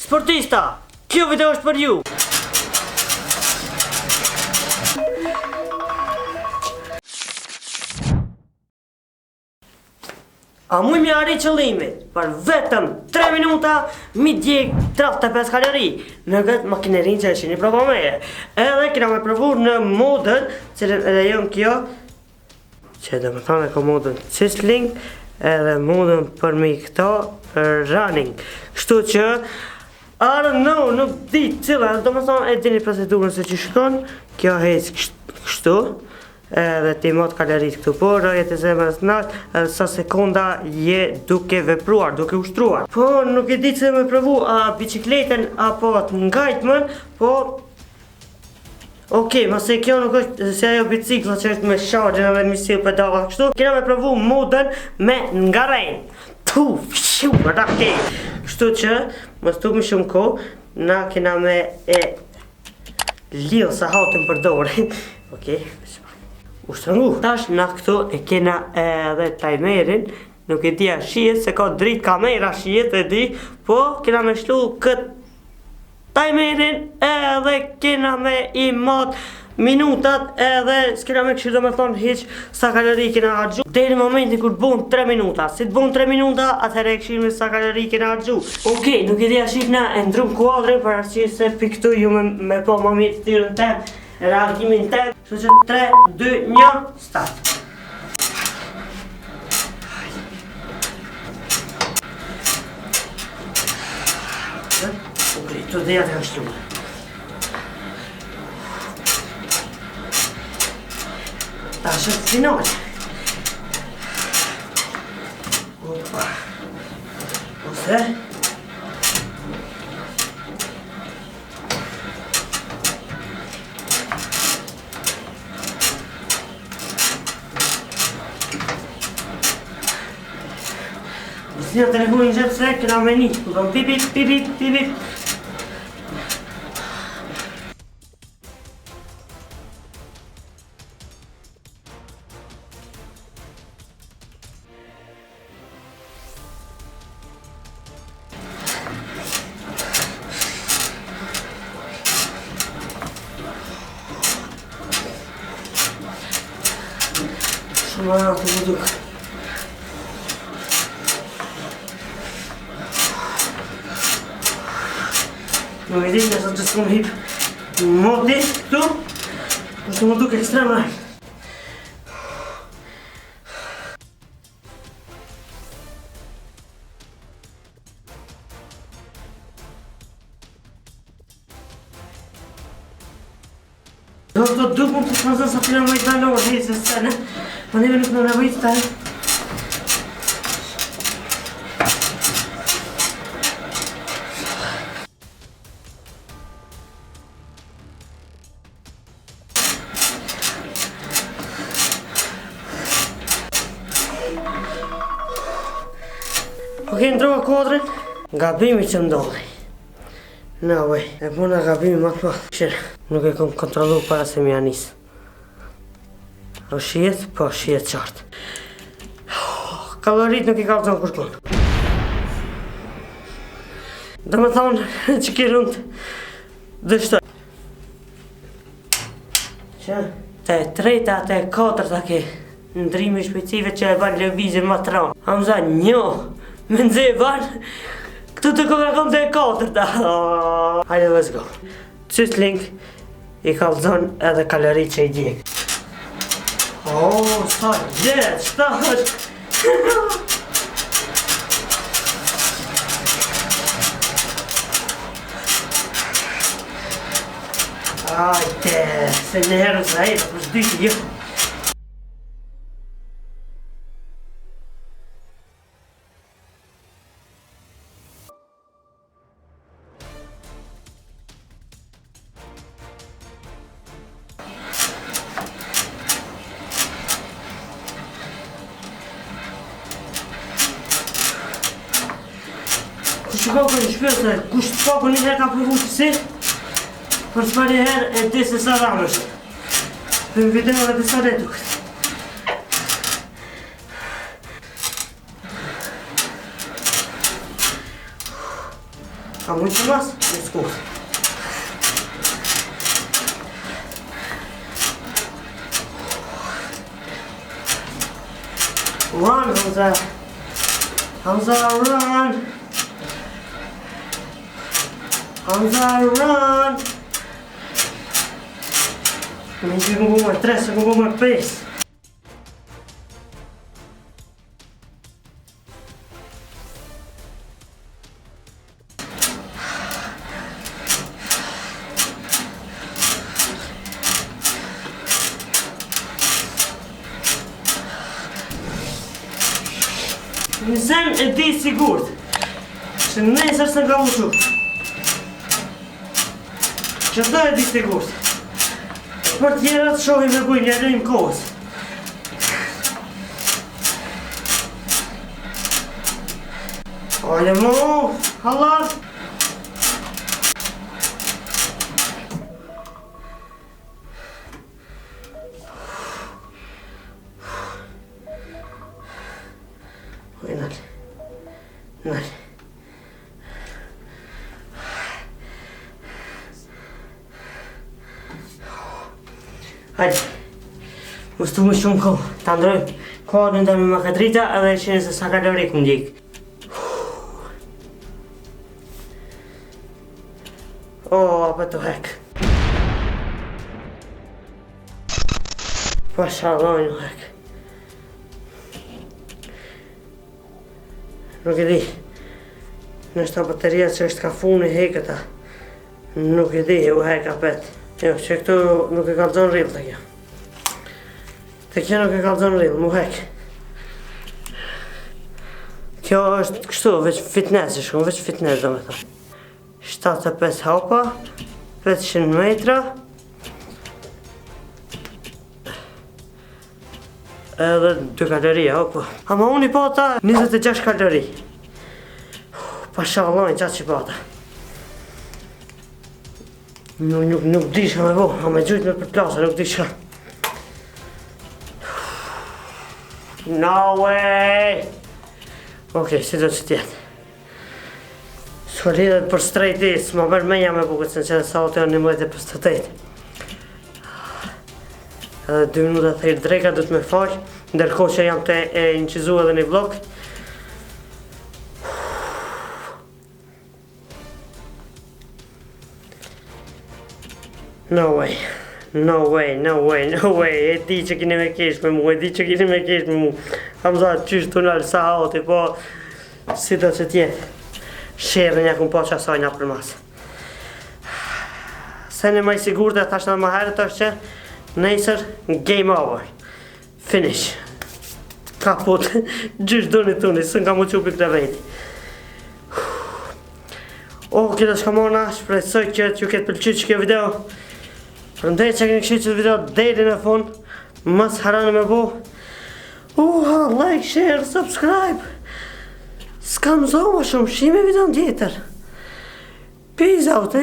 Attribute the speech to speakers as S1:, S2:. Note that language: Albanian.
S1: Sportista, kjo video është për ju. A muj mi arri qëllimit për vetëm 3 minuta mi djeg 35 kalori në këtë makinerin që e shini provo meje. Edhe kina me provu në modën cilën edhe jënë kjo që dhe më thane ko modën Cistling edhe modën për mi këto running. Kështu që nuk di cila, do më thonë e dini procedurën se që shkon, kjo hec kështu, edhe ti mot kalorit këtu po, rojet e zemrës nalt, edhe sa sekonda je duke vepruar, duke ushtruar. Po nuk e di që me provu a bicikletën apo të ngajtmën, po okej, mase kjo nuk është se ajo bicikla që është me shargjën edhe me sil pedala kështu, kena me provu modën me ngarejn. Kështu që, më stu më shumë ko, na kena me lio sa hatin për dore. Okej, ushtrëngu. Tash na këtu e kena edhe timerin, nuk e dia shihet se ka dritë kamera shihet e di, po kena me shlu këtë timerin edhe kena me i mat minutat edhe s'kena me këshirë do me thonë hiq sa kalori kena hargju deri në momentin kur bon 3 minuta. Si të bon 3 minuta, atëhere e këshirë me sa kalori kena hargju. Okej, nuk e dia shifna e ndrum kuadrin për arsye se për këtu ju me po më mirë të tyrën tem edhe arkimin tem. Kështu që 3, 2, 1, start. Okej, të dhe jatë janë shlume. Ta është final. Opa. Ose? Ose një telefonin gjepë se këna me një. Këllon pipip, pipip, pipip. Shumë të më duk. Nuk e di nëse që s'kom hip moti këtu, është më duk ekstrem rajt. Do të duk më të shpazën sa pina më i dalor, hej se sene. Më neve nuk në nevojit të tajë. Okej, ndrova kodrin. Gabimi që ndodhi. Na wej, e puna gabimi më të madh. Shire, nuk e kom kontrolu para se mi anis. O shihet, po shihet qartë. Kalorit nuk i ka të në kërkun. Do me thonë që ki rëndë dështoj. Që? Te treta, te katërta ke ndrimi shpejtësive që e banë lëvizin më të ranë. Hamza, njo, me nëzhe e banë, këtu të këmra kom te katërta. Hajde, let's go. Cistling i kalzon edhe kalorit që i djekë. Oh, sa jetë, qëta është? Ajte, se në herën së ajtë, për shdyti jo. Shkoko një shpjese, kush shkoko një herë ka provu që si, për shpar një herë e di se sa ramë është. Për në video dhe disa dhe duket. S'ka mujtë të mas, në skurt. Run, Hamza! Hamza, run! Hamza, run! Më një këmë bu më 3, se këmë bu më 5. Në zem e di sigurt që nesër së nga ushu. Që do e di sigurt. Për tjerat shohim e bujnë njërëjmë kohës. Oje mu, halar. Nali. Nali. Hajde. Ustu më shumë kohë. Ta ndrojmë. Kohë në ndërmë më këtë drita edhe qenë se sa kalori këmë ndjekë. Apë të hek. Pashaloj në hek. Nuk e di, nështë bateria që është ka funë i hekë ta. Nuk e di, u heka pet. Jo, që këtu nuk e kalzon rril të kjo. Të kjo nuk e kalzon rril, mu hek. Kjo është kështu, veç fitness ishko, veç fitness do me thë. 75 hapa, 500 metra. Edhe 2 kaloria, opo. Ama unë i pata 26 kalori. Pashalojnë qatë që i pata. Nuk di shka me bo, ama gjujt me për plasa, nuk di shka. No way! Okej, si do që tjetë. S'ko lidhet për straight is, ma bërë menja me bukët, se në që sa ote janë 11:58. Edhe 2 minuta thejrë drejka du të me falë, ndërkohë që jam të incizu edhe një vlog. No way, no way, no way, no way, e di që kini me kesh me mu, e di që kini me kesh me mu. Hamza qysh tunel sa hauti, po si do që tjetë. Shërën ja kumë po që asaj nga për masë. Se në maj sigur dhe thash në më herët është që nesër, game over. Finish. Kaput. Gjysh duni tuni, së nga mu qupi këtë vejti. Këtë është kamona, shpresoj që t'ju ketë pëlqyt që kjo video. Përndej që keni këshyt që video deri në fund. Mës harani me bu. Like, share, subscribe. S'kam zonë më shumë, shime video në tjetër. Peace out,